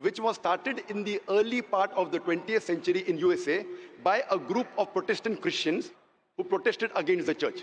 which was started in the early part of the 20th century in USA by a group of Protestant Christians who protested against the church.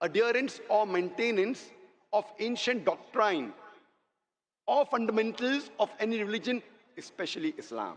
adherence or maintenance of ancient doctrine or fundamentals of any religion, especially Islam.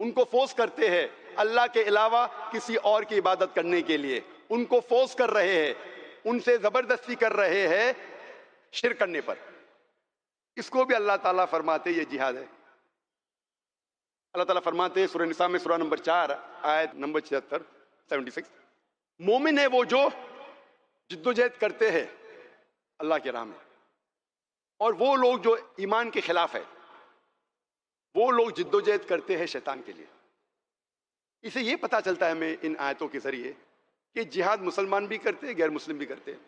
ان کو force کرتے ہیں اللہ کے علاوہ کسی اور کی عبادت کرنے کے لیے، ان کو فورس کر رہے ہیں، ان سے زبردستی کر رہے ہیں شرک کرنے پر، اس کو بھی اللہ تعالیٰ فرماتے یہ جہاد ہے۔ اللہ تعالیٰ فرماتے ہیں سورہ نساء میں سورہ نمبر 4 آیت نمبر 76 مومن ہے وہ جو جد و جہد کرتے ہیں اللہ کے راہ میں، اور وہ لوگ جو ایمان کے خلاف ہے وہ لوگ جد و جہد کرتے ہیں شیطان کے لیے۔ اسے یہ پتا چلتا ہے ہمیں ان آیتوں کے ذریعے کہ جہاد مسلمان بھی کرتے ہیں، غیر مسلم بھی کرتے ہیں،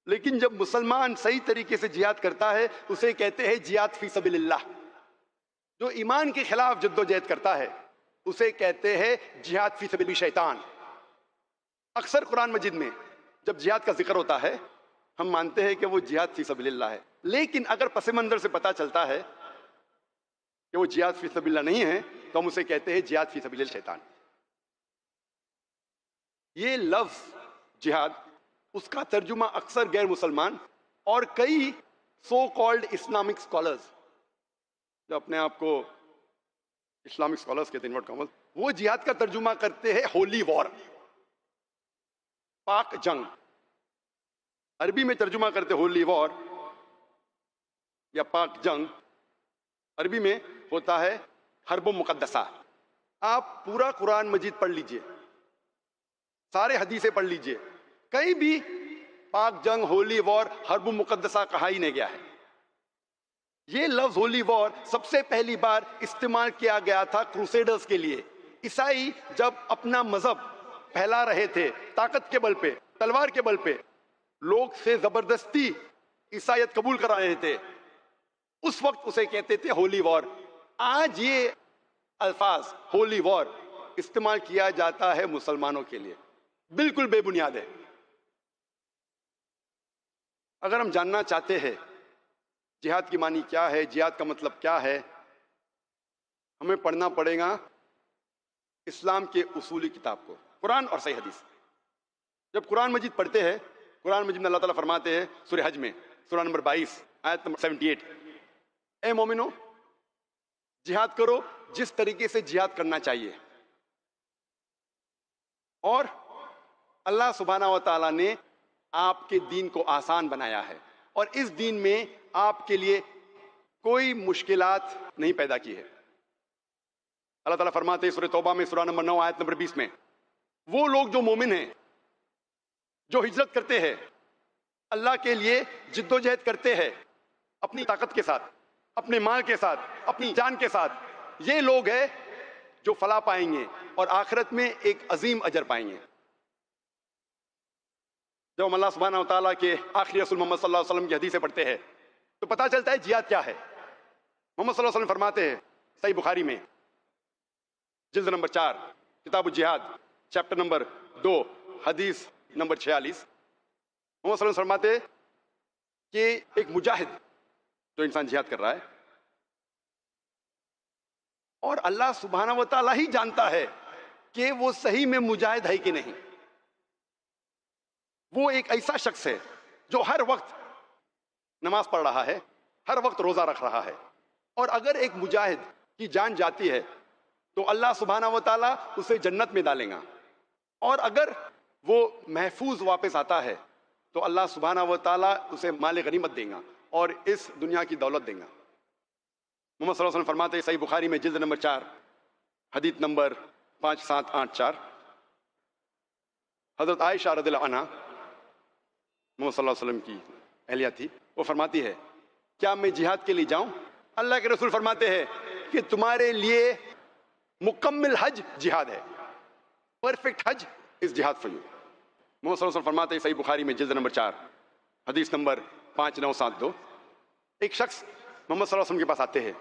لیکن جب مسلمان صحیح طریقے سے جہاد کرتا ہے اسے کہتے ہیں جہاد فی سبیل اللہ، جو ایمان کے خلاف جد و جہد کرتا ہے اسے کہتے ہیں جہاد فی سبیل شیطان۔ اکثر قرآن مجید میں جب جہاد کا ذکر ہوتا ہے ہم مانتے ہیں کہ وہ جہاد فی سبیل اللہ ہے، لیکن اگر پس منظر سے پتا چلتا ہے کہ وہ جہاد فی سبیل اللہ نہیں ہے تو ہم اسے کہتے ہیں جہاد فی سبیل الشیطان۔ یہ لفظ جہاد، اس کا ترجمہ اکثر غیر مسلمان اور کئی سو کالڈ اسلامک اسکالرز جو اپنے آپ کو اسلامک اسکالرز کہتے ہیں، وہ جہاد کا ترجمہ کرتے ہیں ہولی وار، پاک جنگ۔ عربی میں ترجمہ کرتے ہولی وار یا پاک جنگ، عربی میں ہوتا ہے حرب مقدسہ۔ آپ پورا قرآن مجید پڑھ لیجئے، سارے حدیثیں پڑھ لیجئے، کہیں بھی پاک جنگ، ہولی وار، حرب مقدسہ کہا ہی نہیں گیا ہے۔ یہ لفظ ہولی وار سب سے پہلی بار استعمال کیا گیا تھا کروسیڈرز کے لیے۔ عیسائی جب اپنا مذہب پھیلا رہے تھے طاقت کے بل پہ، تلوار کے بل پہ، لوگ سے زبردستی عیسائیت قبول کرا رہے تھے، اس وقت اسے کہتے تھے ہولی وار۔ آج یہ الفاظ ہولی وار استعمال کیا جاتا ہے مسلمانوں کے لیے، بالکل بے بنیاد ہے۔ اگر ہم جاننا چاہتے ہیں جہاد کی معنی کیا ہے، جہاد کا مطلب کیا ہے، ہمیں پڑھنا پڑے گا اسلام کے اصولی کتاب کو، قرآن اور صحیح حدیث۔ جب قرآن مجید پڑھتے ہیں، قرآن مجید میں اللہ تعالیٰ فرماتے ہیں سورہ حج میں سورہ نمبر 22 آیت نمبر 78، اے مومنو جہاد کرو جس طریقے سے جہاد کرنا چاہیے، اور اللہ سبحانہ و تعالیٰ نے آپ کے دین کو آسان بنایا ہے، اور اس دین میں آپ کے لیے کوئی مشکلات نہیں پیدا کی ہے۔ اللہ تعالیٰ فرماتے ہیں سورہ توبہ میں سورہ نمبر 9 آیت نمبر 20 میں، وہ لوگ جو مومن ہیں، جو ہجرت کرتے ہیں، اللہ کے لیے جد و جہد کرتے ہیں اپنی طاقت کے ساتھ، اپنے مال کے ساتھ، اپنی جان کے ساتھ، یہ لوگ ہیں جو فلاح پائیں گے اور آخرت میں ایک عظیم اجر پائیں گے۔ جب ہم اللہ سبحانہ و تعالیٰ کے آخری رسول محمد صلی اللہ علیہ وسلم کی حدیثیں پڑھتے ہیں تو پتہ چلتا ہے جہاد کیا ہے۔ محمد صلی اللہ علیہ وسلم فرماتے ہیں صحیح بخاری میں جلد نمبر 4 کتاب الجہاد چیپٹر نمبر 2 حدیث نمبر 46، محمد صلی اللہ علیہ وسلم فرماتے ہیں کہ ایک مجاہد جو انسان جہاد کر رہا ہے، اور اللہ سبحانہ و تعالیٰ ہی جانتا ہے کہ وہ صحیح میں مجاہد ہے کہ نہیں، وہ ایک ایسا شخص ہے جو ہر وقت نماز پڑھ رہا ہے، ہر وقت روزہ رکھ رہا ہے، اور اگر ایک مجاہد کی جان جاتی ہے تو اللہ سبحانہ و تعالیٰ اسے جنت میں ڈالیں گا، اور اگر وہ محفوظ واپس آتا ہے تو اللہ سبحانہ و تعالیٰ اسے مال غنیمت دیں گا اور اس دنیا کی دولت دیں گا۔ محمد صلی اللہ علیہ وسلم فرماتے ہیں صحیح بخاری میں جلد نمبر 4 حدیث نمبر 5784، حضرت عائشہ رضی اللہ عنہ محمد صلی اللہ علیہ وسلم کی اہلیہ تھی، وہ فرماتی ہے کیا میں جہاد کے لیے جاؤں؟ اللہ کے رسول فرماتے ہیں کہ تمہارے لیے مکمل حج جہاد ہے، پرفیکٹ حج از جہاد فار یو۔ محمد صلی اللہ علیہ وسلم فرماتے ہیں صحیح بخاری میں جلد نمبر 4 حدیث نمبر 5972، ایک شخص محمد صلی اللہ علیہ وسلم کے پاس آتے ہیں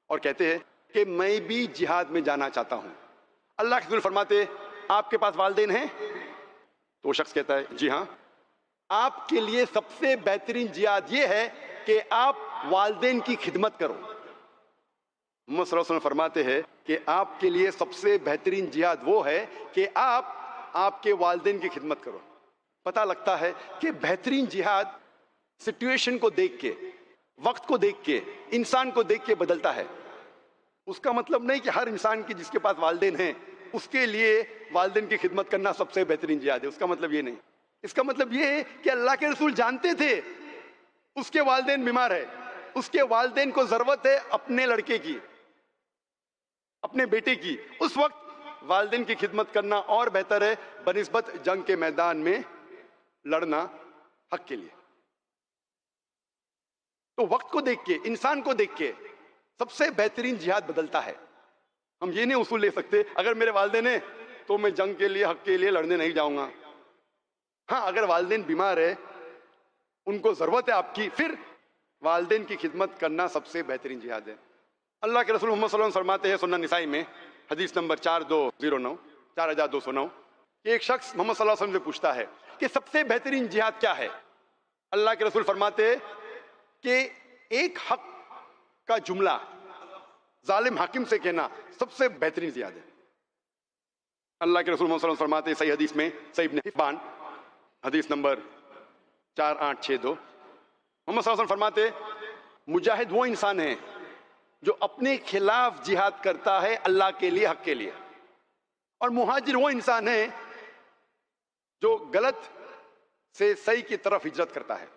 اور کہتے ہیں کہ میں بھی جہاد میں جانا چاہتا ہوں۔ اللہ کے رسول فرماتے ہیں آپ کے پاس والدین ہیں؟ تو وہ شخص کہتا ہے جی ہاں۔ آپ کے لیے سب سے بہترین جہاد یہ ہے کہ آپ والدین کی خدمت کرو۔ محمد صلی اللہ علیہ وسلم فرماتے ہیں کہ آپ کے لیے سب سے بہترین جہاد وہ ہے کہ آپ کے والدین کی خدمت کرو۔ پتہ لگتا ہے کہ بہترین جہاد سچویشن کو دیکھ کے، وقت کو دیکھ کے، انسان کو دیکھ کے بدلتا ہے۔ اس کا مطلب نہیں کہ ہر انسان کی جس کے پاس والدین ہیں اس کے لیے والدین کی خدمت کرنا سب سے بہترین جہاد ہے. اس کا مطلب یہ نہیں. اس کا مطلب یہ ہے کہ اللہ کے رسول جانتے تھے اس کے والدین بیمار ہے, اس کے والدین کو ضرورت ہے اپنے لڑکے کی, اپنے بیٹے کی. اس وقت والدین کی خدمت کرنا اور بہتر ہے بنسبت جنگ کے میدان میں لڑنا حق کے لیے. تو وقت کو دیکھ کے, انسان کو دیکھ کے سب سے بہترین جہاد بدلتا ہے. ہم یہ نہیں اصول لے سکتے اگر میرے والدین ہیں تو میں جنگ کے لیے, حق کے لیے لڑنے نہیں جاؤں گا. ہاں, اگر والدین بیمار ہے, ان کو ضرورت ہے آپ کی, پھر والدین کی خدمت کرنا سب سے بہترین جہاد ہے. اللہ کے رسول محمد صلی اللہ علیہ وسلم فرماتے ہیں سنن نسائی میں حدیث نمبر 4209 کہ ایک شخص محمد صلی اللہ علیہ وسلم سے پوچھتا ہے کہ سب سے بہترین جہاد کیا ہے. اللہ کے رسول فرماتے ہیں کہ ایک حق کا جملہ ظالم حاکم سے کہنا سب سے بہترین جہاد ہے. اللہ کے رسول محمد صلی اللہ علیہ وسلم فرماتے ہیں صحیح حدیث میں, صحیح ابن حبان حدیث نمبر 4862, محمد صلی اللہ علیہ وسلم فرماتے مجاہد وہ انسان ہے جو اپنے خلاف جہاد کرتا ہے اللہ کے لیے, حق کے لیے, اور مہاجر وہ انسان ہے جو غلط سے صحیح کی طرف ہجرت کرتا ہے.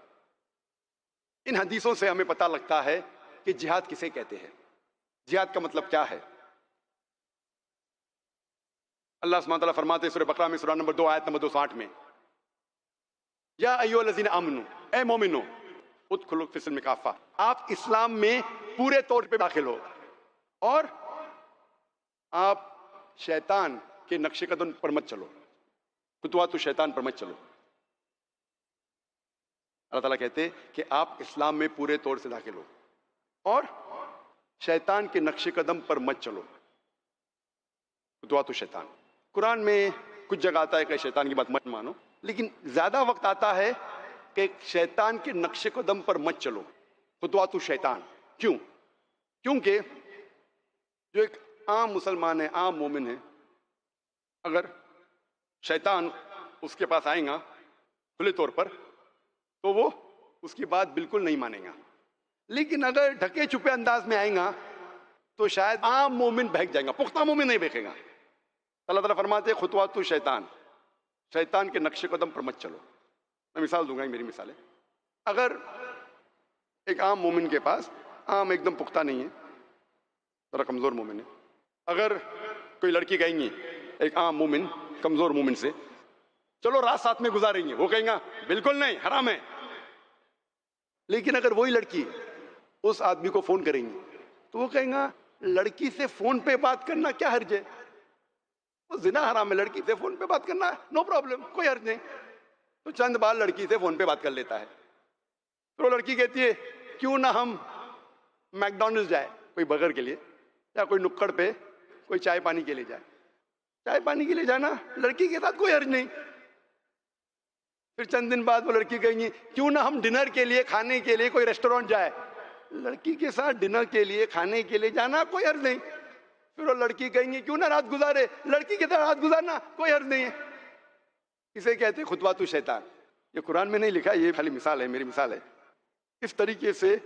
ان حدیثوں سے ہمیں پتہ لگتا ہے کہ جہاد کسے کہتے ہیں, جہاد کا مطلب کیا ہے. اللہ سبحانہ وتعالیٰ فرماتے ہیں سورہ بقرہ میں سورہ نمبر 2 آیت نمبر 208 میں, یا ایھا الذین آمنو, اے مومنو, ادخلوا فی السلم کافہ, آپ اسلام میں پورے طور پہ داخل ہو اور آپ شیطان کے نقش قدم پر مت چلو, خطوات شیطان پر مت چلو. اللہ تعالیٰ کہتے ہیں کہ آپ اسلام میں پورے طور سے داخل ہو اور شیطان کے نقش قدم پر مت چلو, خطوات شیطان. قرآن میں کچھ جگہ آتا ہے کہ شیطان کی بات مت مانو, لیکن زیادہ وقت آتا ہے کہ شیطان کے نقش قدم پر مت چلو, خطوات شیطان. کیوں؟ کیونکہ جو ایک عام مسلمان ہے, عام مومن ہے, اگر شیطان اس کے پاس آئے گا کھلے طور پر تو وہ اس کی بات بالکل نہیں مانے گا. لیکن اگر ڈھکے چھپے انداز میں آئے گا تو شاید عام مومن بہک جائے گا, پختہ مومن نہیں بہکے گا. اللہ تعالیٰ فرماتے ہیں خطوات شیطان, شیطان کے نقش قدم پر مت چلو. میں مثال دوں گا, میری مثال ہے. اگر ایک عام مومن کے پاس, عام ایک دم پختہ نہیں ہے, ذرا کمزور مومن ہے, اگر کوئی لڑکی کہیں گی ایک عام مومن کمزور مومن سے چلو رات ساتھ میں گزاریں گے, وہ کہیں گا بالکل نہیں, حرام ہے. لیکن اگر وہی لڑکی اس آدمی کو فون کریں گی تو وہ کہیں گا لڑکی سے فون پہ بات کرنا کیا حرج ہے, وہ زنا حرام ہے, لڑکی سے فون پہ بات کرنا نو پرابلم, کوئی حرج نہیں. تو چند بار لڑکی سے فون پہ بات کر لیتا ہے. پھر وہ لڑکی کہتی ہے کیوں نہ ہم میک ڈونلڈ جائے کوئی برگر کے لیے, یا کوئی نکڑ پہ کوئی چائے پانی کے لیے جائے. چائے پانی کے لیے جانا لڑکی کے ساتھ کوئی حرج نہیں. پھر چند دن بعد وہ لڑکی کہیں گی کیوں نہ ہم ڈنر کے لیے, کھانے کے لیے کوئی ریسٹورینٹ جائے. لڑکی کے ساتھ ڈنر کے لیے, کھانے کے لیے جانا کوئی حرج نہیں. پھر وہ لڑکی کہیں گی کیوں نہ رات گزارے, لڑکی کے ساتھ رات گزارنا کوئی حرج نہیں ہے. اسے کہتے ہیں خطوات شیطان. یہ قرآن میں نہیں لکھا, یہ خالی مثال ہے, میری مثال ہے. اس طریقے سے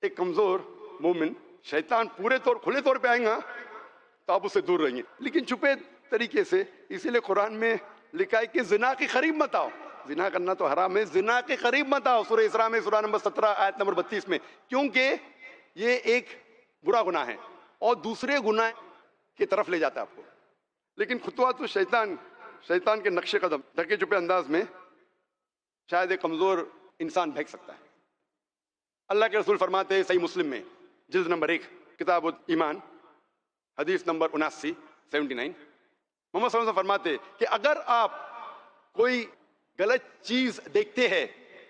ایک کمزور مومن, شیطان پورے طور کھلے طور پہ آئیں گا تو آپ اس سے دور رہیں گے, لیکن چھپے طریقے سے. اسی لیے قرآن میں لکھا ہے کہ زنا کے قریب مت آؤ. زنا کرنا تو حرام ہے, زنا کے قریب مت آؤ, سورہ اسراء میں سورہ نمبر 17 آیت نمبر 32 میں, کیونکہ یہ ایک برا گناہ ہے اور دوسرے گناہ کی طرف لے جاتا ہے آپ کو. لیکن خطوات شیطان, شیطان کے نقش قدم, ڈھکے چھپے انداز میں شاید ایک کمزور انسان بہک سکتا ہے. اللہ کے رسول فرماتے ہیں صحیح مسلم میں جلد نمبر 1 کتاب ایمان حدیث نمبر 79 محمد صلی اللہ علیہ وسلم فرماتے ہیں کہ اگر آپ کوئی غلط چیز دیکھتے ہیں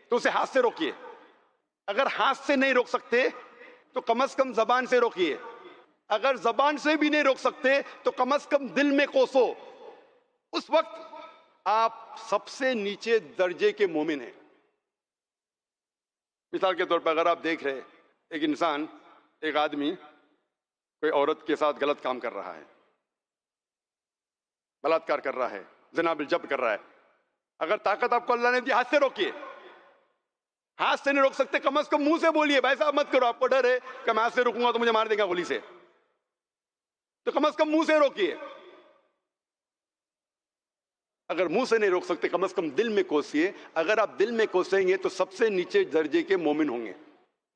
تو اسے ہاتھ سے روکیے. اگر ہاتھ سے نہیں روک سکتے تو کم از کم زبان سے روکیے. اگر زبان سے بھی نہیں روک سکتے تو کم از کم دل میں کوسو. اس وقت آپ سب سے نیچے درجے کے مومن ہیں. مثال کے طور پر اگر آپ دیکھ رہے ایک انسان, ایک آدمی کوئی عورت کے ساتھ غلط کام کر رہا ہے, بلاತ್ಕಾರ کر رہا ہے, زنا بالجبر کر رہا ہے, اگر طاقت آپ کو اللہ نے دی ہاتھ سے روکیے. ہاتھ سے نہیں روک سکتے کم از کم منہ سے بولیے بھائی صاحب مت کرو, آپ کو ڈر ہے کہ میں ہاتھ سے روکوں گا تو مجھے مار دے گا گولی سے. تو کم از کم منہ سے روکیے. اگر منہ سے نہیں روک سکتے کم از کم دل میں کوسیے. اگر آپ دل میں کوسیں گے تو سب سے نیچے درجے کے مومن ہوں گے.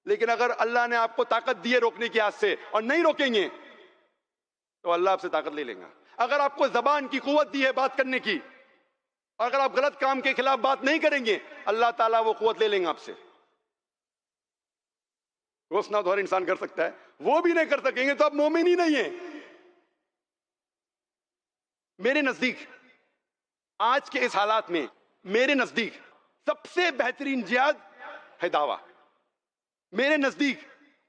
لیکن اگر اللہ نے آپ کو طاقت دی ہے روکنے کی ہاتھ سے اور نہیں روکیں گے تو اللہ آپ سے طاقت لے لیں گا. اگر آپ کو زبان کی قوت دی ہے بات کرنے کی اور اگر آپ غلط کام کے خلاف بات نہیں کریں گے اللہ تعالیٰ وہ قوت لے لیں گے آپ سے. روسنا تو ہر انسان کر سکتا ہے, وہ بھی نہیں کر سکیں گے تو آپ مومن ہی نہیں ہیں. میرے نزدیک آج کے اس حالات میں میرے نزدیک سب سے بہترین جہاد ہے دعویٰ. میرے نزدیک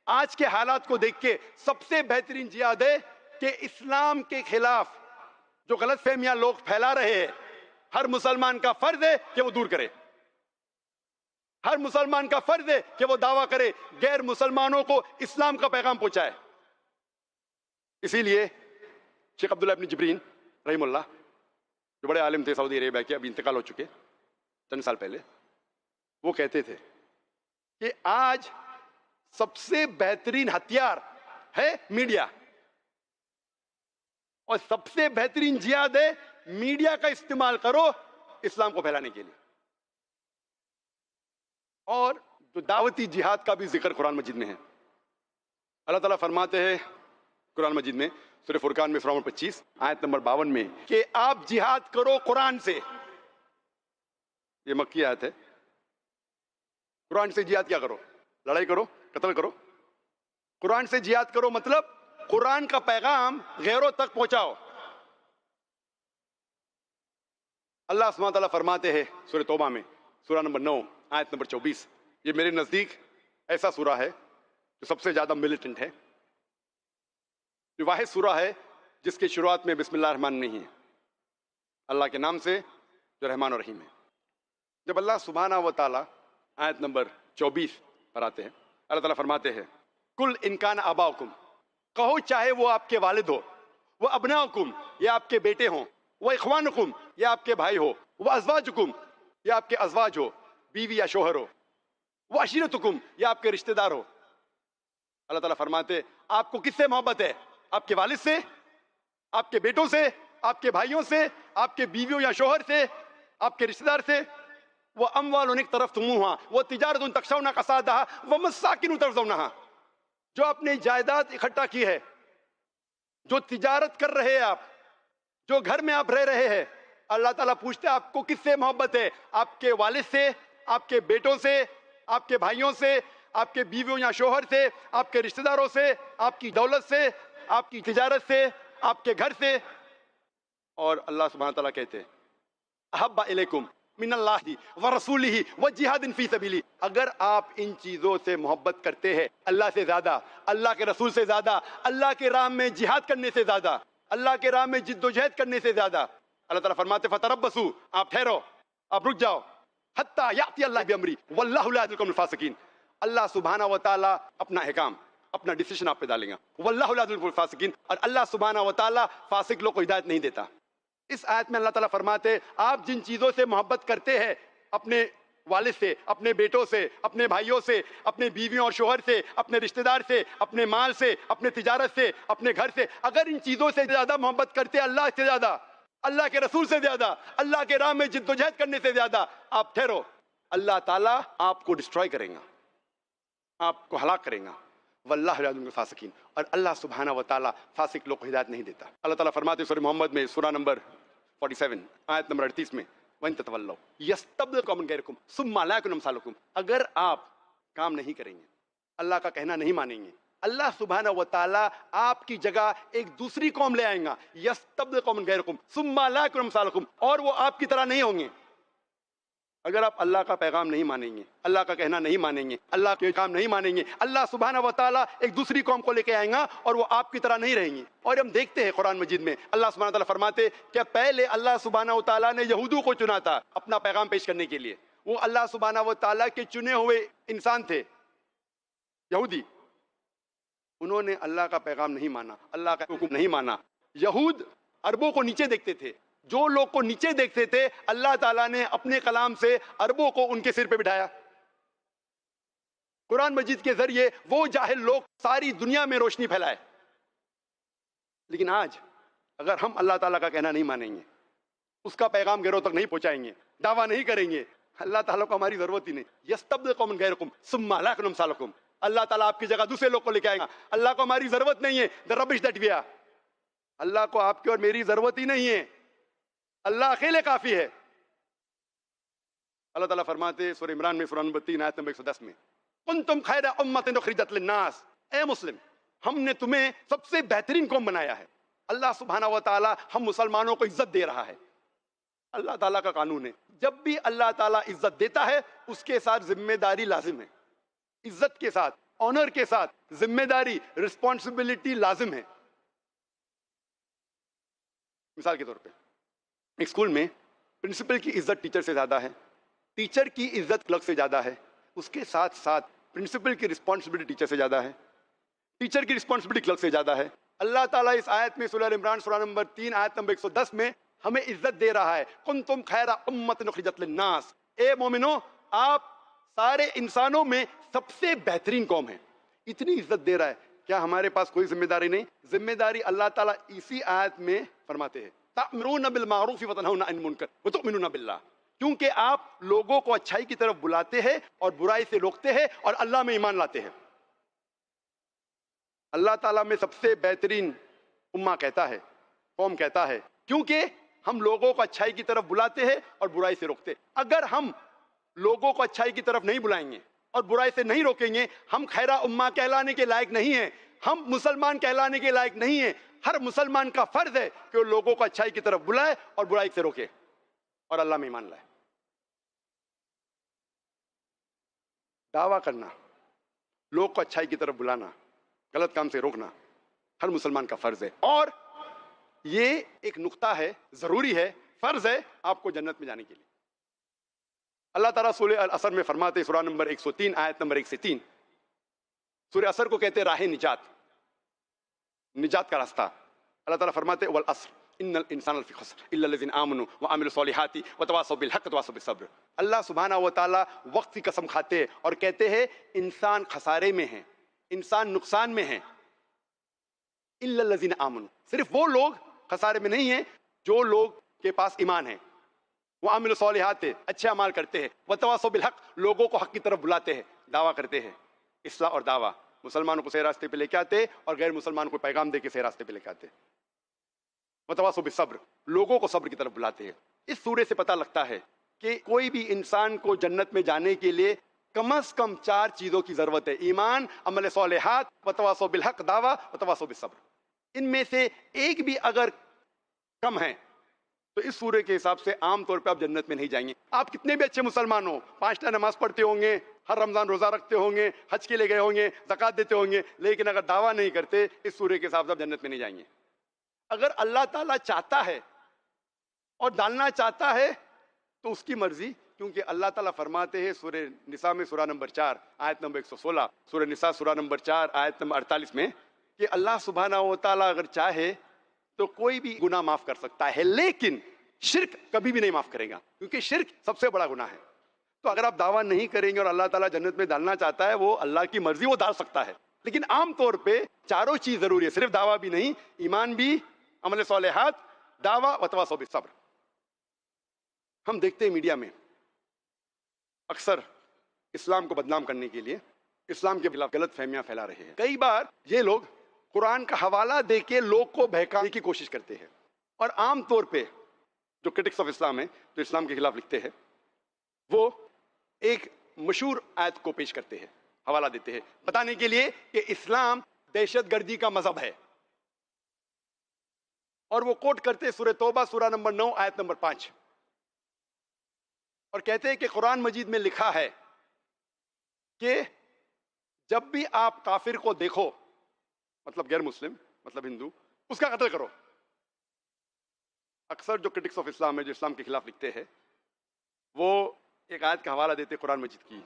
آج کے حالات کو دیکھ کے سب سے بہترین جہاد ہے کہ اسلام کے خلاف جو غلط فہمیاں لوگ پھیلا رہے ہیں ہر مسلمان کا فرض ہے کہ وہ دور کرے. ہر مسلمان کا فرض ہے کہ وہ دعویٰ کرے, غیر مسلمانوں کو اسلام کا پیغام پہنچائے. اسی لیے شیخ عبداللہ ابن جبرین رحم اللہ جو بڑے عالم تھے سعودی عربیہ کے, ابھی انتقال ہو چکے چند سال پہلے, وہ کہتے تھے کہ آج سب سے بہترین ہتھیار ہے میڈیا اور سب سے بہترین جہاد ہے میڈیا کا استعمال کرو اسلام کو پھیلانے کے لیے. اور جو دعوتی جہاد کا بھی ذکر قرآن مجید میں ہے. اللہ تعالیٰ فرماتے ہیں قرآن مجید میں سورہ فرقان میں سورہ نمبر 25 آیت نمبر 52 میں کہ آپ جہاد کرو قرآن سے. یہ مکی آیت ہے. قرآن سے جہاد کیا کرو؟ لڑائی کرو, قتل کرو. قرآن سے جہاد کرو مطلب قرآن کا پیغام غیروں تک پہنچاؤ. اللہ سبحانہ تعالیٰ فرماتے ہیں سورہ توبہ میں سورہ نمبر 9 آیت نمبر 24. یہ میرے نزدیک ایسا سورہ ہے جو سب سے زیادہ ملیٹنٹ ہے. یہ واحد سورہ ہے جس کی شروعات میں بسم اللہ الرحمن نہیں ہے, اللہ کے نام سے جو رحمان و رحیم ہے. جب اللہ سبحانہ و تعالیٰ آیت نمبر 24 پر آتے ہیں, اللہ تعالیٰ فرماتے ہیں کل انکان آباؤکم, کہو چاہے وہ آپ کے والد ہو, وہ ابناؤکم یا آپ کے بیٹے ہوں, وہ اخوانکم یا آپ کے بھائی ہو, وہ ازواجکم یا آپ کے ازواج ہو, بیوی یا شوہر ہو, وہ عشیرتکم یا آپ کے رشتہ دار ہو. اللہ تعالیٰ فرماتے آپ کو کس سے محبت ہے؟ آپ کے والد سے, آپ کے بیٹوں سے, آپ کے بھائیوں سے, آپ کے بیویوں یا شوہر سے, آپ کے رشتہ دار سے. وہ اموال اقترفتموها وہ تجارت تخشون کسادها ومساکن ترضونها, جو اپنی جائیداد اکٹھا کی ہے, جو تجارت کر رہے ہیں آپ, جو گھر میں آپ رہ رہے ہیں, اللہ تعالیٰ پوچھتے ہیں آپ کو کس سے محبت ہے؟ آپ کے والد سے, آپ کے بیٹوں سے, آپ کے بھائیوں سے, آپ کے بیویوں یا شوہر سے, آپ کے رشتہ داروں سے, آپ کی دولت سے, آپ کی تجارت سے, آپ کے گھر سے. اور اللہ سبحانہ تعالیٰ کہتے ہیں احب الیکم من اللہ ورسولہ وجہاد فی سبیلہ. اگر آپ ان چیزوں سے محبت کرتے ہیں اللہ سے زیادہ, اللہ کے رسول سے زیادہ, اللہ کے راہ میں جہاد کرنے سے زیادہ, اللہ کے راہ میں جد و جہد کرنے سے زیادہ, اللہ تعالیٰ فرماتے فتربصوا آپ ٹھہرو, آپ رک جاؤ, حتی یأتی اللہ بامری واللہ لا یہدی القوم الفاسقین. اللہ سبحانہ و تعالیٰ اپنا حکام, اپنا ڈیسیشن آپ پہ ڈالیں گا. واللہ لا یہدی القوم الفاسقین, اور اللہ سبحانہ و تعالیٰ فاسق لوگ کو ہدایت نہیں دیتا. اس آیت میں اللہ تعالیٰ فرماتے آپ جن چیزوں سے محبت کرتے ہیں اپنے والد سے, اپنے بیٹوں سے, اپنے بھائیوں سے, اپنے بیویوں اور شوہر سے, اپنے رشتہ دار سے, اپنے مال سے, اپنے تجارت سے, اپنے گھر سے, اگر ان چیزوں سے زیادہ محبت کرتے اللہ سے زیادہ, اللہ کے رسول سے زیادہ, اللہ کے راہ میں جد و جہد کرنے سے زیادہ, آپ ٹھہرو, اللہ تعالیٰ آپ کو ڈسٹروائے کرے گا, آپ کو ہلاک کرے گا. واللہ لا یہدی الفاسقین, اور اللہ سبحانہ و تعالیٰ فاسق لوگ کو ہدایت نہیں دیتا. اللہ تعالیٰ فرماتے سورہ محمد میں سورہ نمبر 47 آیت نمبر 38 میں وَإِن تَتَوَلَّوْا يَسْتَبْدِلْ قَوْمًا غَيْرَكُمْ ثُمَّ لَا يَكُونُوا أَمْثَالَكُمْ. اگر آپ کام نہیں کریں گے, اللہ کا کہنا نہیں مانیں گے, اللہ سبحانہ و تعالیٰ آپ کی جگہ ایک دوسری قوم لے آئیں گا. يَسْتَبْدِلْ قَوْمًا غَيْرَكُمْ ثُمَّ لَا يَكُونُوا أَمْثَالَكُمْ, اور وہ آپ کی طرح نہیں ہوں گے. اگر آپ اللہ کا پیغام نہیں مانیں گے, اللہ کا کہنا نہیں مانیں گے, اللہ کے کام نہیں مانیں گے, اللہ سبحانہ و تعالیٰ ایک دوسری قوم کو لے کے آئیں گا اور وہ آپ کی طرح نہیں رہیں گی. اور ہم دیکھتے ہیں قرآن مجید میں اللہ سبحانہ و تعالیٰ فرماتے کہ پہلے اللہ سبحانہ و تعالیٰ نے یہودوں کو چنا تھا اپنا پیغام پیش کرنے کے لیے. وہ اللہ سبحانہ و تعالیٰ کے چنے ہوئے انسان تھے یہودی, انہوں نے اللہ کا پیغام نہیں مانا, اللہ کا حکم نہیں مانا. یہود عربوں کو نیچے دیکھتے تھے, جو لوگ کو نیچے دیکھتے تھے اللہ تعالیٰ نے اپنے کلام سے عربوں کو ان کے سر پہ بٹھایا. قرآن مجید کے ذریعے وہ جاہل لوگ ساری دنیا میں روشنی پھیلائے. لیکن آج اگر ہم اللہ تعالیٰ کا کہنا نہیں مانیں گے، اس کا پیغام غیروں تک نہیں پہنچائیں گے، دعویٰ نہیں کریں گے، اللہ تعالیٰ کو ہماری ضرورت ہی نہیں. یستبدل قوما غیرکم ثم لا یکونوا امثالکم. اللہ تعالیٰ آپ کی جگہ دوسرے لوگ کو لے کے آئے گا. اللہ کو ہماری ضرورت نہیں ہے. the rubbish that we are. اللہ کو آپ کی اور میری ضرورت ہی نہیں ہے. اللہ اکیلے کافی ہے. اللہ تعالیٰ فرماتے سورہ عمران میں سورہ نمبر 3 آیت نمبر 110 میں کنتم خیر امۃ اخرجت للناس. اے مسلم، ہم نے تمہیں سب سے بہترین قوم بنایا ہے. اللہ سبحانہ و تعالیٰ ہم مسلمانوں کو عزت دے رہا ہے. اللہ تعالیٰ کا قانون ہے، جب بھی اللہ تعالیٰ عزت دیتا ہے اس کے ساتھ ذمہ داری لازم ہے. عزت کے ساتھ، آنر کے ساتھ ذمہ داری، رسپانسبلٹی لازم ہے. مثال کے طور پہ ایک اسکول میں پرنسپل کی عزت ٹیچر سے زیادہ ہے، ٹیچر کی عزت کلرک سے زیادہ ہے. اس کے ساتھ ساتھ پرنسپل کی رسپانسبلٹی ٹیچر سے زیادہ ہے، ٹیچر کی رسپانسبلٹی کلرک سے زیادہ ہے. اللہ تعالیٰ اس آیت میں سورہ عمران سورہ نمبر 3 آیت نمبر 110 میں ہمیں عزت دے رہا ہے. کنتم خیر امۃ اخرجت للناس. اے مومنو، آپ سارے انسانوں میں سب سے بہترین قوم ہیں. اتنی عزت دے رہا ہے. کیا ہمارے پاس کوئی ذمہ داری نہیں؟ ذمہ داری اللہ تعالیٰ اسی آیت میں فرماتے ہیں تأمرون بالمعروف وتنہون عن المنکر وتؤمنون باللہ. کیونکہ آپ لوگوں کو اچھائی کی طرف بلاتے ہیں اور برائی سے روکتے ہیں اور اللہ میں ایمان لاتے ہیں. اللہ تعالیٰ میں سب سے بہترین امہ کہتا ہے، قوم کہتا ہے، کیونکہ ہم لوگوں کو اچھائی کی طرف بلاتے ہیں اور برائی سے روکتے. اگر ہم لوگوں کو اچھائی کی طرف نہیں بلائیں گے اور برائی سے نہیں روکیں گے، ہم خیرہ امہ کہلانے کے لائق نہیں ہیں. ہم مسلمان کہلانے کے لائق نہیں ہیں. ہر مسلمان کا فرض ہے کہ وہ لوگوں کو اچھائی کی طرف بلائے اور برائی سے روکے اور اللہ میں ایمان لائے. دعویٰ کرنا، لوگ کو اچھائی کی طرف بلانا، غلط کام سے روکنا ہر مسلمان کا فرض ہے. اور یہ ایک نقطہ ہے، ضروری ہے، فرض ہے آپ کو جنت میں جانے کے لیے. اللہ تعالیٰ سورہ العصر میں فرماتے سورہ نمبر 103 آیت نمبر 1 سے 3. سورہ عصر کو کہتے ہیں راہ نجات، نجات کا راستہ. اللہ تعالیٰ فرماتے والعصر ان الانسان لفی خسر الا الذین آمنوا وعملوا الصالحات وتواصوا بالحق وتواصوا بالصبر. اللہ سبحانہ و تعالیٰ وقت کی قسم کھاتے ہیں اور کہتے ہیں انسان خسارے میں ہے، انسان نقصان میں ہے. الا الذین آمنوا، صرف وہ لوگ خسارے میں نہیں ہیں جو لوگ کے پاس ایمان ہے. وعملوا الصالحات، اچھے اعمال کرتے ہیں. وتواصوا بالحق، لوگوں کو حق کی طرف بلاتے ہیں، دعویٰ کرتے ہیں. اصلاح اور دعویٰ، مسلمانوں کو صحیح راستے پہ لے کے آتے اور غیر مسلمانوں کو پیغام دے کے صحیح راستے پہ لے کے آتے. وتواصوا بالصبر، لوگوں کو صبر کی طرف بلاتے ہیں. اس سورے سے پتہ لگتا ہے کہ کوئی بھی انسان کو جنت میں جانے کے لیے کم از کم 4 چیزوں کی ضرورت ہے: ایمان، عمل صالحات، وتواصوا بالحق، دعویٰ، وتواصوا بالصبر. ان میں سے ایک بھی اگر کم ہے تو اس سورے کے حساب سے عام طور پہ آپ جنت میں نہیں جائیں گے. آپ کتنے بھی اچھے مسلمان ہو، 5 ٹائم نماز پڑھتے ہوں گے، ہر رمضان روزہ رکھتے ہوں گے، حج کے لیے گئے ہوں گے، زکوٰۃ دیتے ہوں گے، لیکن اگر دعویٰ نہیں کرتے اس سورے کے حساب سے آپ جنت میں نہیں جائیں گے. اگر اللہ تعالیٰ چاہتا ہے اور ڈالنا چاہتا ہے تو اس کی مرضی، کیونکہ اللہ تعالیٰ فرماتے ہیں سورہ نساء میں سورہ نمبر 4 آیت نمبر 116، سورہ نساء سورہ نمبر 4 آیت نمبر 48 میں کہ اللہ سبحانہ و تعالیٰ اگر چاہے تو کوئی بھی گناہ معاف کر سکتا ہے، لیکن شرک کبھی بھی نہیں معاف کرے گا، کیونکہ شرک سب سے بڑا گناہ ہے. تو اگر آپ دعویٰ نہیں کریں گے اور اللہ تعالیٰ جنت میں ڈالنا چاہتا ہے، وہ اللہ کی مرضی، وہ ڈال سکتا ہے. لیکن عام طور پہ چاروں چیز ضروری ہے، صرف دعویٰ بھی نہیں، ایمان بھی، عمل صالحات، دعویٰ، وتواصوا بالصبر. ہم دیکھتے ہیں میڈیا میں اکثر اسلام کو بدنام کرنے کے لیے اسلام کے خلاف غلط فہمیاں پھیلا رہے ہیں. کئی بار یہ لوگ قرآن کا حوالہ دے کے لوگ کو بہکانے کی کوشش کرتے ہیں. اور عام طور پہ جو کرٹکس آف اسلام ہیں، جو اسلام کے خلاف لکھتے ہیں، وہ ایک مشہور آیت کو پیش کرتے ہیں، حوالہ دیتے ہیں بتانے کے لیے کہ اسلام دہشت گردی کا مذہب ہے. اور وہ کوٹ کرتے سورہ توبہ سورہ نمبر 9 آیت نمبر 5، اور کہتے ہیں کہ قرآن مجید میں لکھا ہے کہ جب بھی آپ کافر کو دیکھو، مطلب غیر مسلم، مطلب ہندو، اس کا قتل کرو. اکثر جو کرٹکس آف اسلام ہے، جو اسلام کے خلاف لکھتے ہیں، وہ ایک آیت کا حوالہ دیتے قرآن مجید کی،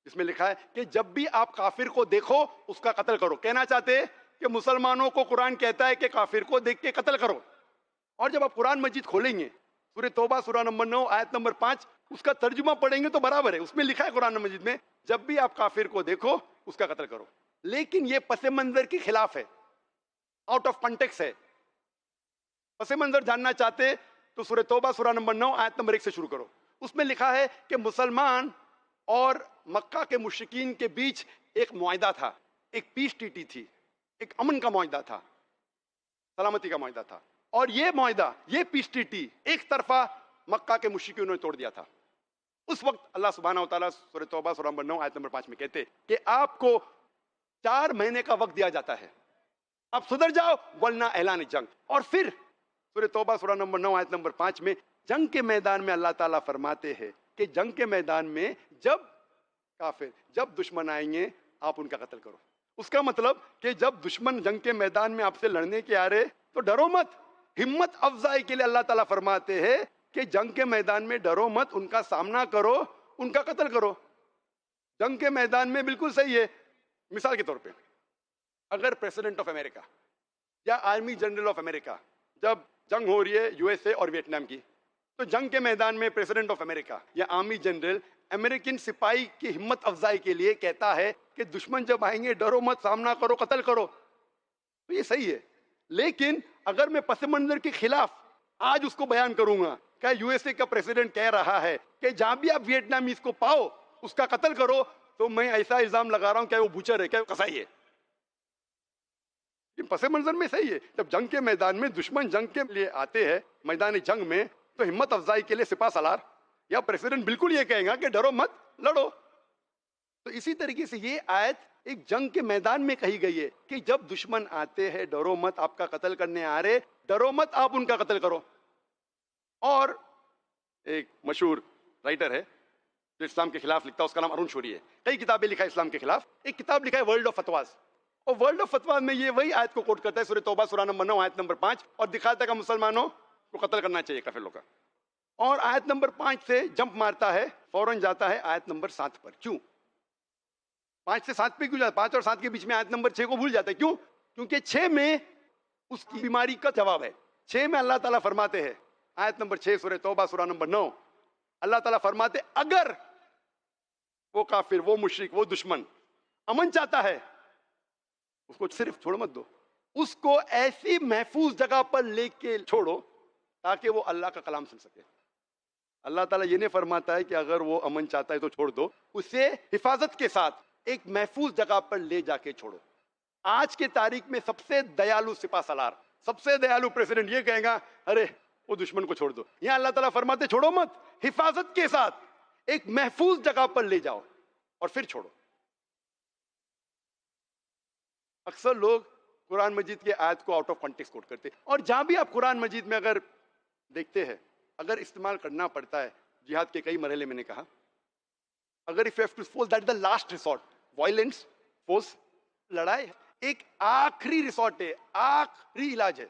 جس میں لکھا ہے کہ جب بھی آپ کافر کو دیکھو اس کا قتل کرو. کہنا چاہتے ہیں کہ مسلمانوں کو قرآن کہتا ہے کہ کافر کو دیکھ کے قتل کرو. اور جب آپ قرآن مجید کھولیں گے، سورہ توبہ سورہ نمبر 9 آیت نمبر 5، اس کا ترجمہ پڑھیں گے تو برابر ہے. اس میں لکھا ہے قرآن مجید میں جب بھی آپ کافر کو دیکھو اس کا قتل کرو. لیکن یہ پس منظر کے خلاف ہے، آؤٹ آف کنٹیکس ہے. پس منظر جاننا چاہتے تو سورہ توبہ سورہ نمبر 9 آیت نمبر 1 سے شروع کرو. اس میں لکھا ہے کہ مسلمان اور مکہ کے مشرکین کے بیچ ایک معاہدہ تھا, ایک پیس ٹریٹی تھی, ایک امن کا معاہدہ تھا, سلامتی کا معاہدہ تھا. اور یہ معاہدہ, یہ پیس ٹریٹی ایک طرفہ مکہ کے مشرکین نے توڑ دیا تھا. اس وقت اللہ سبحانہ و تعالیٰ سورہ توبہ سورہ نمبر 9 آیت نمبر 5 میں کہتے کہ آپ کو 4 مہینے کا وقت دیا جاتا ہے, اب سدھر جاؤ ورنہ اعلان جنگ. اور پھر سورہ توبہ سورہ نمبر 9 آیت نمبر 5 میں جنگ کے میدان میں اللہ تعالیٰ فرماتے ہیں کہ جنگ کے میدان میں جب کافر, جب دشمن آئیں گے آپ ان کا قتل کرو. اس کا مطلب کہ جب دشمن جنگ کے میدان میں آپ سے لڑنے کے آ رہے تو ڈرو مت. ہمت افزائی کے لیے اللہ تعالیٰ فرماتے ہیں کہ جنگ کے میدان میں ڈرو مت, ان کا سامنا کرو, ان کا قتل کرو. جنگ کے میدان میں بالکل صحیح ہے. مثال کے طور پہ اگر پریزیڈنٹ آف امریکہ یا آرمی جنرل آف امریکہ, جب جنگ ہو رہی ہے یو ایس اے اور ویتنام کی, تو جنگ کے میدان میں پریزیڈنٹ آف امریکہ یا آرمی جنرل امریکن سپاہی کی ہمت افزائی کے لیے کہتا ہے کہ دشمن جب آئیں گے ڈرو مت, سامنا کرو, قتل کرو, تو یہ صحیح ہے. لیکن اگر میں پس منظر کے خلاف آج اس کو بیان کروں گا کہ یو ایس اے کا پریزیڈنٹ کہہ رہا ہے کہ جہاں بھی آپ ویتنامیز کو پاؤ اس کا قتل کرو, تو میں ایسا الزام لگا رہا ہوں کہ وہ بوچر ہے, کہ وہ قصائی ہے. یہ پس منظر میں صحیح ہے. جب جنگ کے میدان میں دشمن جنگ کے لیے آتے ہیں میدان جنگ میں, تو ہمت افزائی کے لیے سپاہ سالار یا پریزیڈنٹ بالکل یہ کہیں گا کہ ڈرو مت, لڑو. تو اسی طریقے سے یہ آیت ایک جنگ کے میدان میں کہی گئی ہے کہ جب دشمن آتے ہیں ڈرو مت, آپ کا قتل کرنے آ رہے ڈرو مت, آپ ان کا قتل کرو. اور ایک مشہور رائٹر ہے جو اسلام کے خلاف لکھتا ہے, اس کا نام ارون شوری ہے. کئی کتابیں لکھا ہے اسلام کے خلاف. ایک کتاب لکھا ہے ورلڈ آف فتواز, اور ورلڈ آف فتواز میں یہ وہی آیت کو کوٹ کرتا ہے سورہ توبہ سورہ نمبر 9 آیت نمبر 5, اور دکھاتا ہے کہ مسلمانوں کو قتل کرنا چاہیے کافر لوگوں کا. اور آیت نمبر 5 سے جمپ مارتا ہے, فوراً جاتا ہے آیت نمبر 7 پر. کیوں 5 سے 7 پہ کیوں جاتا ہے؟ 5 اور 7 کے بیچ میں آیت نمبر 6 کو بھول جاتا ہے. کیوں؟ کیونکہ 6 میں اس کی بیماری کا جواب ہے. 6 میں اللہ تعالیٰ فرماتے ہیں, آیت نمبر 6 سورہ توبہ سورہ نمبر 9, اللہ تعالیٰ فرماتے اگر وہ کافر, وہ مشرک, وہ دشمن امن چاہتا ہے اس کو صرف چھوڑ مت دو, اس کو ایسی محفوظ جگہ پر لے کے چھوڑو تاکہ وہ اللہ کا کلام سن سکے. اللہ تعالیٰ یہ نہیں فرماتا ہے کہ اگر وہ امن چاہتا ہے تو چھوڑ دو, اسے حفاظت کے ساتھ ایک محفوظ جگہ پر لے جا کے چھوڑو. آج کے تاریخ میں سب سے دیالو سپاہ سالار, سب سے دیالو پریزیڈنٹ یہ کہے گا ارے وہ دشمن کو چھوڑ دو. یہاں اللہ تعالیٰ فرماتے چھوڑو مت, حفاظت کے ساتھ ایک محفوظ جگہ پر لے جاؤ اور پھر چھوڑو. اکثر لوگ قرآن مجید کے آیت کو آؤٹ آف کانٹیکسٹ کوٹ کرتے, اور جہاں بھی آپ قرآن مجید میں اگر دیکھتے ہیں, اگر استعمال کرنا پڑتا ہے جہاد کے کئی مرحلے میں نے کہا, اگر if you have to force, that is the last resort. Violence, force, لڑائی ایک آخری ریسورٹ ہے, آخری علاج ہے.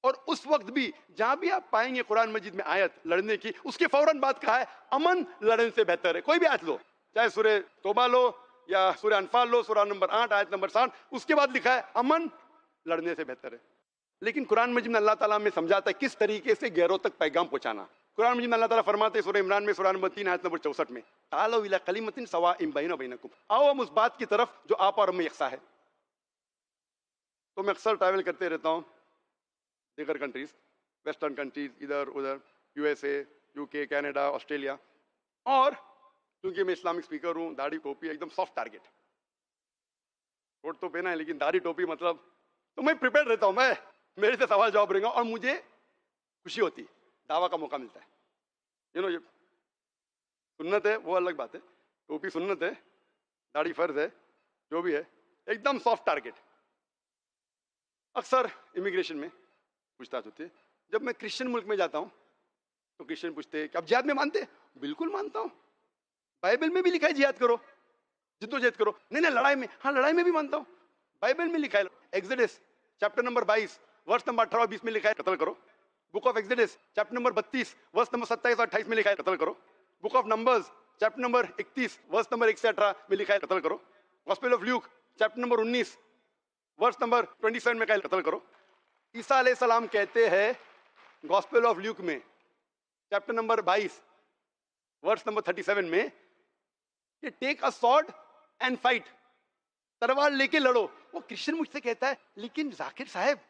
اور اس وقت بھی جہاں بھی آپ پائیں گے قرآن مجید میں آیت لڑنے کی, اس کے فوراً بات کہا ہے امن لڑنے سے بہتر ہے. کوئی بھی آیت لو, چاہے سورہ توبہ لو یا سورہ انفال لو, سورہ نمبر 8 آیت نمبر 7, اس کے بعد لکھا ہے امن لڑنے سے بہتر ہے. لیکن قرآن مجید میں اللہ تعالیٰ میں سمجھاتا ہے کس طریقے سے غیروں تک پیغام پہنچانا. قرآن مجید میں اللہ تعالیٰ فرماتے ہیں سورہ عمران میں سورہ نمبر 3 آیت نمبر 64 میں, تعالوا الی کلمۃ سواء بیننا وبینکم, آؤ ہم اس بات کی طرف جو آپ اور ہم میں یکساں ہے. تو میں اکثر ٹریول کرتے رہتا ہوں دیگر کنٹریز, ویسٹرن کنٹریز, ادھر ادھر, یو ایس اے, یو کے, کینیڈا, آسٹریلیا, اور کیونکہ میں اسلامک اسپیکر ہوں, داڑھی ٹوپی ایک دم سافٹ ٹارگیٹ, کوٹ تو پہنا ہے لیکن داڑھی ٹوپی مطلب, تو میں پریپیئر رہتا ہوں, میں میرے سے سوال جواب رہیں گا اور مجھے خوشی ہوتی, دعویٰ کا موقع ملتا ہے. یہ سنت ہے وہ الگ بات ہے, ٹوپی سنت ہے, داڑھی فرض ہے, جو بھی ہے ایک دم سافٹ ٹارگیٹ. اکثر امیگریشن میں پوچھ تاچھ ہوتی ہے. جب میں کرسچن ملک میں جاتا ہوں تو کرسچن پوچھتے ہیں کہ اب جہاد میں مانتے ہیں؟ بالکل مانتا ہوں, بائبل میں بھی لکھا ہے جہاد کرو, جدوجہد کرو. نہیں نہیں لڑائی میں, ہاں لڑائی میں بھی مانتا ہوں, بائبل میں لکھا ہے, Exodus chapter number 22 verse number 18 اور 20 میں لکھا ہے قتل کرو. Book of Exodus chapter number 32 verse number 27 اور 28 میں لکھا ہے قتل کرو. Book of Numbers chapter number 31 verse number 1 سے 18 میں لکھا ہے قتل کرو. Gospel of Luke chapter number 19 verse number 27 میں کہا قتل کرو. عیسیٰ علیہ السلام کہتے ہیں گاسپل آف لیوک میں چیپٹر نمبر 22 ورس نمبر 37 میں کہ ٹیک اے سورڈ اینڈ فائٹ, تلوار لے کے لڑو. وہ کرسچن مجھ سے کہتا ہے لیکن ذاکر صاحب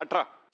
18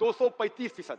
235%।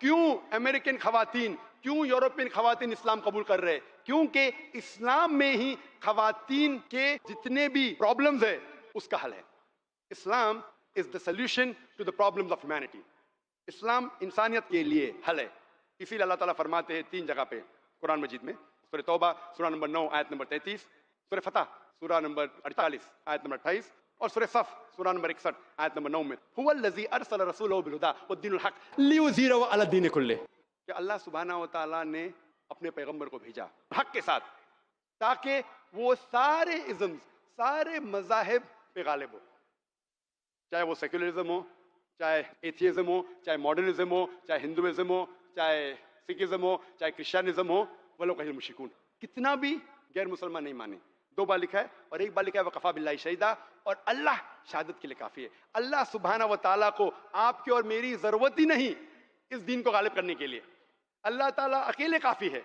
کیوں امریکن خواتین، کیوں یورپین خواتین اسلام قبول کر رہے؟ کیونکہ اسلام میں ہی خواتین کے جتنے بھی پرابلمز ہیں اس کا حل ہے. اسلام is the solution to the problems of humanity. اسلام انسانیت کے لیے حل ہے. اسی لیے اللہ تعالیٰ فرماتے ہیں 3 جگہ پہ قرآن مجید میں، سورہ توبہ سورہ نمبر 9 آیت نمبر 33، سورہ فتح سورہ نمبر 48 آیت نمبر 28، اور سورہ صف سورہ نمبر 61 آیت نمبر 9 میں هو الذی ارسل رسولہ بالہدی والدین الحق لیظہرہ علی الدین کلہ، کہ اللہ سبحانہ و تعالیٰ نے اپنے پیغمبر کو بھیجا حق کے ساتھ تاکہ وہ سارے ازمز، سارے مذاہب پہ غالب ہو، چاہے وہ سیکولرزم ہو، چاہے ایتھیزم ہو، چاہے ماڈرنزم ہو، چاہے ہندوازم ہو، چاہے سکھزم ہو، چاہے کرسچنزم ہو، وَلَوْ كَرِهَ الْمُشْرِكُونَ، کتنا بھی غیر مسلمان نہیں مانے. 2 بار لکھا ہے اور 1 بار لکھا ہے وَكَفَىٰ بِاللَّهِ شَهِيدًا، اور اللہ شہادت کے لیے کافی ہے. اللہ سبحانہ و تعالیٰ کو آپ کی اور میری ضرورت ہی نہیں اس دین کو غالب کرنے کے لیے. اللہ تعالیٰ اکیلے کافی ہے.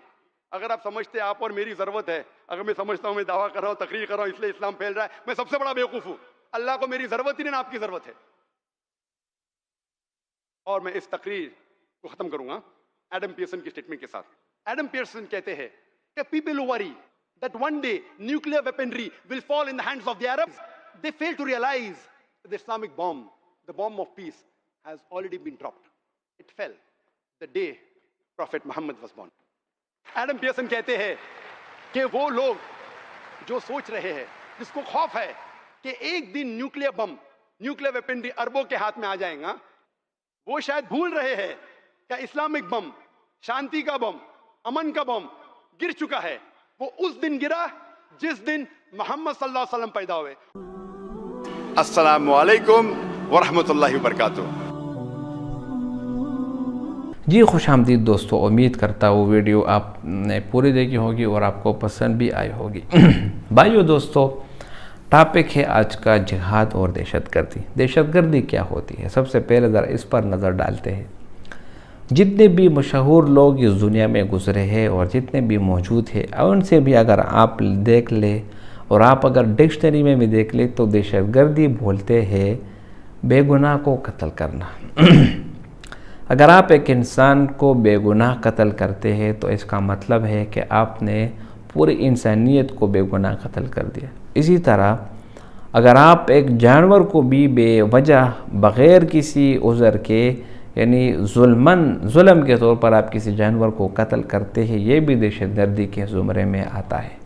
اگر آپ سمجھتے آپ اور میری ضرورت ہے، اگر میں سمجھتا ہوں میں دعویٰ کر رہا ہوں، تقریر کر رہا ہوں اس لیے اسلام پھیل رہا ہے، میں سب سے بڑا بیوقوف ہوں. اللہ کو میری ضرورت ہی نہیں، آپ کی ضرورت ہے. اور میں اس تقریر کو ختم کروں گا ایڈم پیئرسن کی اسٹیٹمنٹ کے ساتھ. ایڈم پیئرسن کہتے ہیں کہ people who worry that one day nuclear weaponry will fall in the hands of the Arabs, they fail to realize that the Islamic bomb, the bomb of peace, has already been dropped. It fell the day Prophet Muhammad was born. Adam Pearson کہتے ہیں کہ وہ لوگ جو سوچ رہے ہیں، جس کو خوف ہے کہ ایک دن نیوکلیئر بم، نیوکلیئر ویپنری اربوں کے ہاتھ میں آ جائیں گا، وہ شاید بھول رہے ہیں کہ اسلامک بم، شانتی کا بم، امن کا بم گر چکا ہے. وہ اس دن گرا جس دن محمد صلی اللہ علیہ وسلم پیدا ہوئے. السلام علیکم ورحمۃ اللہ وبرکاتہ. جی خوش آمدید دوستو، امید کرتا ہوں ویڈیو آپ نے پوری دیکھی ہوگی اور آپ کو پسند بھی آئی ہوگی. بھائیو دوستو، ٹاپک ہے آج کا جہاد اور دہشت گردی. دہشت گردی کیا ہوتی ہے؟ سب سے پہلے ذرا اس پر نظر ڈالتے ہیں. جتنے بھی مشہور لوگ اس دنیا میں گزرے ہیں اور جتنے بھی موجود ہیں، ان سے بھی اگر آپ دیکھ لیں اور آپ اگر ڈکشنری میں بھی دیکھ لیں تو دہشت گردی بولتے ہیں بے گناہ کو قتل کرنا. اگر آپ ایک انسان کو بے گناہ قتل کرتے ہیں تو اس کا مطلب ہے کہ آپ نے پوری انسانیت کو بے گناہ قتل کر دیا. اسی طرح اگر آپ ایک جانور کو بھی بے وجہ بغیر کسی عذر کے، یعنی ظلم کے طور پر آپ کسی جانور کو قتل کرتے ہیں، یہ بھی دہشت گردی کے زمرے میں آتا ہے.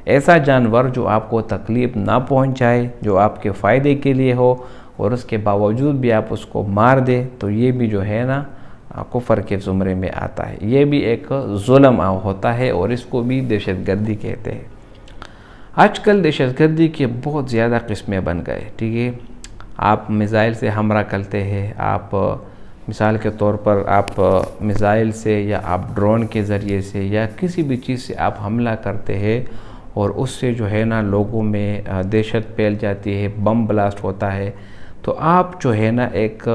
ایسا جانور جو آپ کو تکلیف نہ پہنچائے، جو آپ کے فائدے کے لیے ہو، اور اس کے باوجود بھی آپ اس کو مار دے، تو یہ بھی جو ہے نا کفر کے زمرے میں آتا ہے. یہ بھی ایک ظلم ہوتا ہے اور اس کو بھی دہشت گردی کہتے ہیں. آج کل دہشت گردی کے بہت زیادہ قسمیں بن گئے. ٹھیک ہے، آپ میزائل سے حملہ کرتے ہیں، آپ مثال کے طور پر آپ میزائل سے یا آپ ڈرون کے ذریعے سے یا کسی بھی چیز سے آپ حملہ کرتے ہیں اور اس سے جو ہے نا لوگوں میں دہشت پھیل جاتی ہے، بم بلاسٹ ہوتا ہے. تو آپ جو ہے نا ایک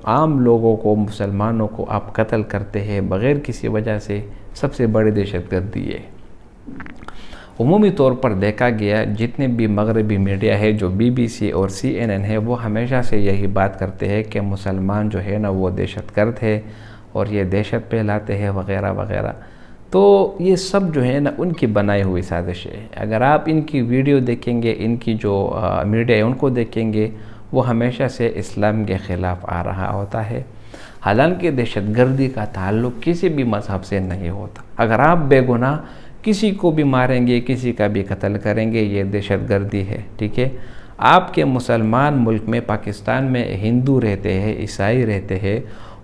عام لوگوں کو، مسلمانوں کو آپ قتل کرتے ہیں بغیر کسی وجہ سے. سب سے بڑی دہشت گردی ہے. عمومی طور پر دیکھا گیا جتنے بھی مغربی میڈیا ہے، جو BBC اور CNN ہے، وہ ہمیشہ سے یہی بات کرتے ہیں کہ مسلمان جو ہے نا وہ دہشت گرد ہے اور یہ دہشت پھیلاتے ہیں وغیرہ وغیرہ. تو یہ سب جو ہے نا ان کی بنائی ہوئی سازش ہے. اگر آپ ان کی ویڈیو دیکھیں گے، ان کی جو میڈیا ہے ان کو دیکھیں گے، وہ ہمیشہ سے اسلام کے خلاف آ رہا ہوتا ہے. حالانکہ دہشت گردی کا تعلق کسی بھی مذہب سے نہیں ہوتا. اگر آپ بے گناہ کسی کو بھی ماریں گے، کسی کا بھی قتل کریں گے، یہ دہشت گردی ہے. ٹھیک ہے، آپ کے مسلمان ملک میں، پاکستان میں ہندو رہتے ہیں، عیسائی رہتے ہیں،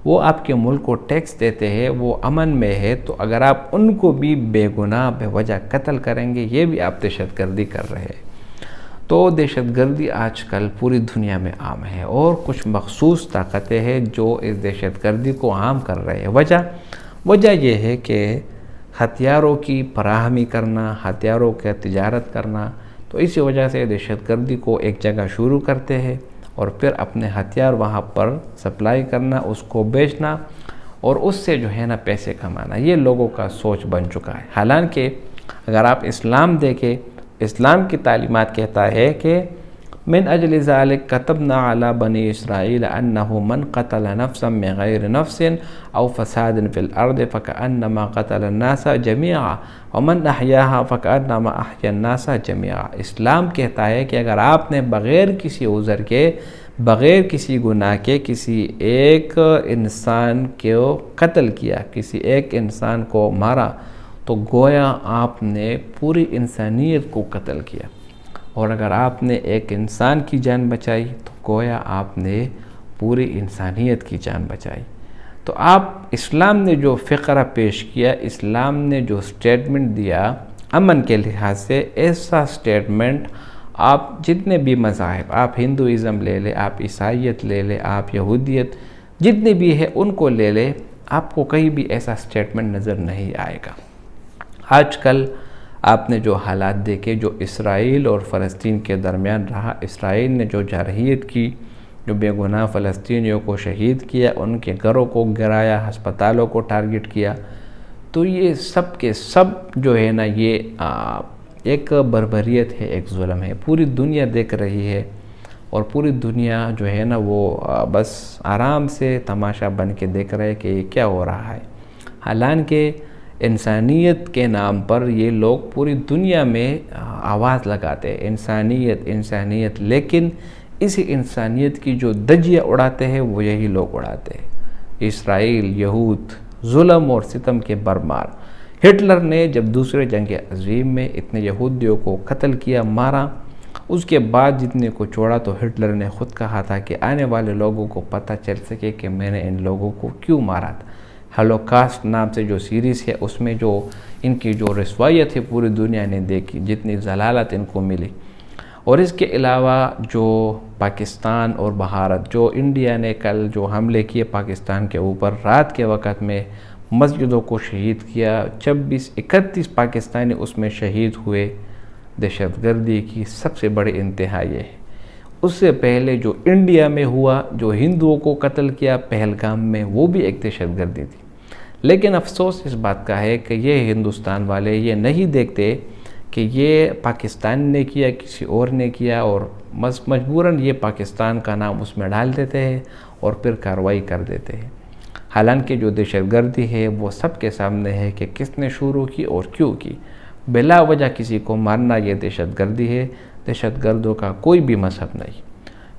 وہ آپ کے ملک کو ٹیکس دیتے ہیں، وہ امن میں ہے، تو اگر آپ ان کو بھی بے گناہ بے وجہ قتل کریں گے، یہ بھی آپ دہشت گردی کر رہے ہیں. تو دہشت گردی آج کل پوری دنیا میں عام ہے اور کچھ مخصوص طاقتیں ہیں جو اس دہشت گردی کو عام کر رہے ہیں. وجہ یہ ہے کہ ہتھیاروں کی فراہمی کرنا، ہتھیاروں کا تجارت کرنا. تو اسی وجہ سے دہشت گردی کو ایک جگہ شروع کرتے ہیں اور پھر اپنے ہتھیار وہاں پر سپلائی کرنا، اس کو بیچنا اور اس سے جو ہے نا پیسے کمانا. یہ لوگوں کا سوچ بن چکا ہے. حالانکہ اگر آپ اسلام دیکھیں، اسلام کی تعلیمات کہتا ہے کہ من اجل ذلك كتبنا على بني اسرائيل انه من قتل نفسا بغير نفس او فساد في الارض فكأنما قتل الناس جميعا ومن احیاها فكأنما احیا الناس جميعا. اسلام کہتا ہے کہ اگر آپ نے بغیر کسی عذر کے، بغیر کسی گناہ کے کسی ایک انسان کو قتل کیا، کسی ایک انسان کو مارا، تو گویا آپ نے پوری انسانیت کو قتل کیا. اور اگر آپ نے ایک انسان کی جان بچائی تو گویا آپ نے پوری انسانیت کی جان بچائی. تو آپ اسلام نے جو فقرہ پیش کیا، اسلام نے جو سٹیٹمنٹ دیا امن کے لحاظ سے، ایسا سٹیٹمنٹ آپ جتنے بھی مذاہب، آپ ہندوازم لے لیں، آپ عیسائیت لے لیں، آپ یہودیت جتنے بھی ہیں ان کو لے لیں، آپ کو کہیں بھی ایسا سٹیٹمنٹ نظر نہیں آئے گا. آج کل آپ نے جو حالات دیکھے، جو اسرائیل اور فلسطین کے درمیان رہا، اسرائیل نے جو جارحیت کی، جو بے گناہ فلسطینیوں کو شہید کیا، ان کے گھروں کو گرایا، ہسپتالوں کو ٹارگٹ کیا، تو یہ سب کے سب جو ہے نا یہ ایک بربریت ہے، ایک ظلم ہے. پوری دنیا دیکھ رہی ہے اور پوری دنیا جو ہے نا وہ بس آرام سے تماشا بن کے دیکھ رہے کہ یہ کیا ہو رہا ہے. حالانکہ انسانیت کے نام پر یہ لوگ پوری دنیا میں آواز لگاتے ہیں انسانیت انسانیت، لیکن اسی انسانیت کی جو دھجیاں اڑاتے ہیں وہ یہی لوگ اڑاتے ہیں. اسرائیل، یہود ظلم اور ستم کے برمار. ہٹلر نے جب دوسرے جنگ عظیم میں اتنے یہودیوں کو قتل کیا، مارا، اس کے بعد جتنے کو چھوڑا تو ہٹلر نے خود کہا تھا کہ آنے والے لوگوں کو پتہ چل سکے کہ میں نے ان لوگوں کو کیوں مارا تھا. ہولوکاسٹ نام سے جو سیریز ہے اس میں جو ان کی جو رسوائیت ہے پوری دنیا نے دیکھی، جتنی ضلالت ان کو ملی. اور اس کے علاوہ جو پاکستان اور بھارت، جو انڈیا نے کل جو حملے کیے پاکستان کے اوپر، رات کے وقت میں مسجدوں کو شہید کیا، 31 پاکستانی اس میں شہید ہوئے. دہشت گردی کی سب سے بڑی انتہا یہ ہے. اس سے پہلے جو انڈیا میں ہوا، جو ہندوؤں کو قتل کیا پہلگام میں، وہ بھی ایک دہشت گردی تھی. لیکن افسوس اس بات کا ہے کہ یہ ہندوستان والے یہ نہیں دیکھتے کہ یہ پاکستان نے کیا، کسی اور نے کیا، اور مجبوراً یہ پاکستان کا نام اس میں ڈال دیتے ہیں اور پھر کارروائی کر دیتے ہیں. حالانکہ جو دہشت گردی ہے وہ سب کے سامنے ہے کہ کس نے شروع کی اور کیوں کی. بلا وجہ کسی کو مارنا یہ دہشت گردی ہے. دہشت گردوں کا کوئی بھی مذہب نہیں.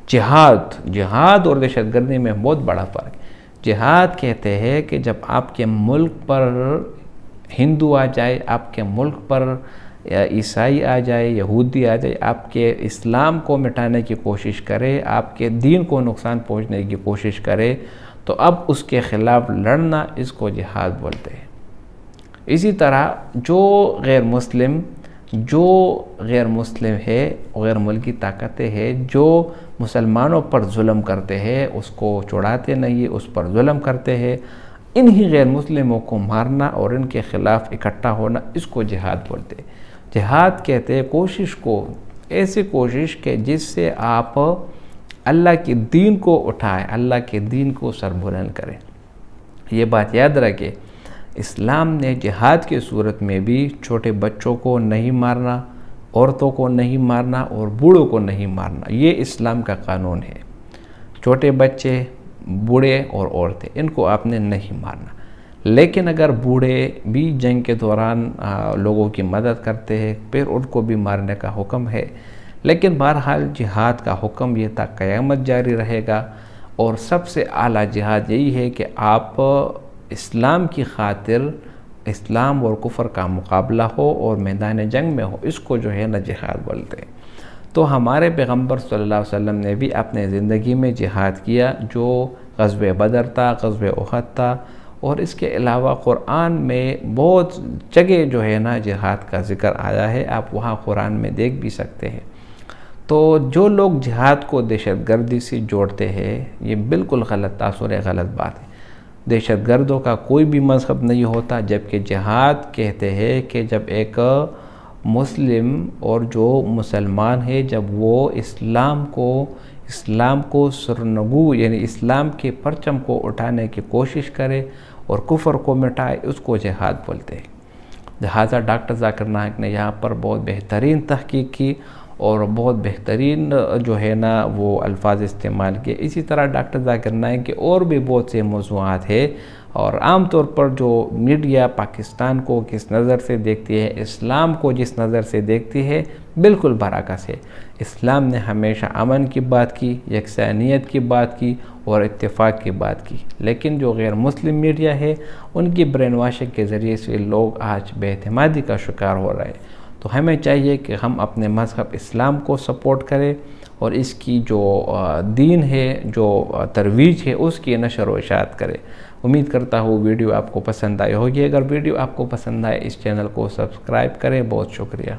جہاد اور دہشت گردی میں بہت بڑا فرق ہے. جہاد کہتے ہیں کہ جب آپ کے ملک پر ہندو آ جائے، آپ کے ملک پر عیسائی آ جائے، یہودی آ جائے، آپ کے اسلام کو مٹانے کی کوشش کرے، آپ کے دین کو نقصان پہنچنے کی کوشش کرے، تو اب اس کے خلاف لڑنا، اس کو جہاد بولتے ہیں. اسی طرح جو غیر مسلم ہے، غیر ملکی طاقتیں ہیں جو مسلمانوں پر ظلم کرتے ہیں، اس کو چھڑاتے نہیں، اس پر ظلم کرتے ہیں، انہی غیر مسلموں کو مارنا اور ان کے خلاف اکٹھا ہونا، اس کو جہاد بولتے ہیں. جہاد کہتے ہیں کوشش کو، ایسی کوشش کہ جس سے آپ اللہ کے دین کو اٹھائیں، اللہ کے دین کو سربلند کریں. یہ بات یاد رکھیں، اسلام نے جہاد کی صورت میں بھی چھوٹے بچوں کو نہیں مارنا، عورتوں کو نہیں مارنا اور بوڑھوں کو نہیں مارنا. یہ اسلام کا قانون ہے. چھوٹے بچے، بوڑھے اور عورتیں، ان کو آپ نے نہیں مارنا. لیکن اگر بوڑھے بھی جنگ کے دوران لوگوں کی مدد کرتے ہیں، پھر ان کو بھی مارنے کا حکم ہے. لیکن بہرحال جہاد کا حکم یہ تا قیامت جاری رہے گا. اور سب سے اعلیٰ جہاد یہی ہے کہ آپ اسلام کی خاطر، اسلام اور کفر کا مقابلہ ہو اور میدان جنگ میں ہو، اس کو جو ہے نا جہاد بولتے ہیں. تو ہمارے پیغمبر صلی اللہ علیہ وسلم نے بھی اپنے زندگی میں جہاد کیا، جو غزوہ بدر تھا، غزوہ احد تھا، اور اس کے علاوہ قرآن میں بہت جگہ جو ہے نا جہاد کا ذکر آیا ہے. آپ وہاں قرآن میں دیکھ بھی سکتے ہیں. تو جو لوگ جہاد کو دہشت گردی سے جوڑتے ہیں، یہ بالکل غلط تاثر ہے، غلط بات ہے. دہشت گردوں کا کوئی بھی مذہب نہیں ہوتا، جبکہ جہاد کہتے ہیں کہ جب ایک مسلم اور جو مسلمان ہے، جب وہ اسلام کو سرنگو یعنی اسلام کے پرچم کو اٹھانے کی کوشش کرے اور کفر کو مٹائے، اس کو جہاد بولتے ہیں. لہٰذا ڈاکٹر ذاکر نائک نے یہاں پر بہت بہترین تحقیق کی اور بہت بہترین جو ہے نا وہ الفاظ استعمال کیے. اسی طرح ڈاکٹر ذاکر نائک کے اور بھی بہت سے موضوعات ہیں. اور عام طور پر جو میڈیا پاکستان کو کس نظر سے دیکھتی ہے، اسلام کو جس نظر سے دیکھتی ہے، بالکل برعکس ہے. اسلام نے ہمیشہ امن کی بات کی، یکسانیت کی بات کی اور اتفاق کی بات کی. لیکن جو غیر مسلم میڈیا ہے ان کی برین واشنگ کے ذریعے سے لوگ آج بے اعتمادی کا شکار ہو رہے ہیں. تو ہمیں چاہیے کہ ہم اپنے مذہب اسلام کو سپورٹ کریں اور اس کی جو دین ہے، جو ترویج ہے، اس کی نشر و اشاعت کریں. امید کرتا ہوں ویڈیو آپ کو پسند آئی ہوگی. اگر ویڈیو آپ کو پسند آئے اس چینل کو سبسکرائب کریں. بہت شکریہ.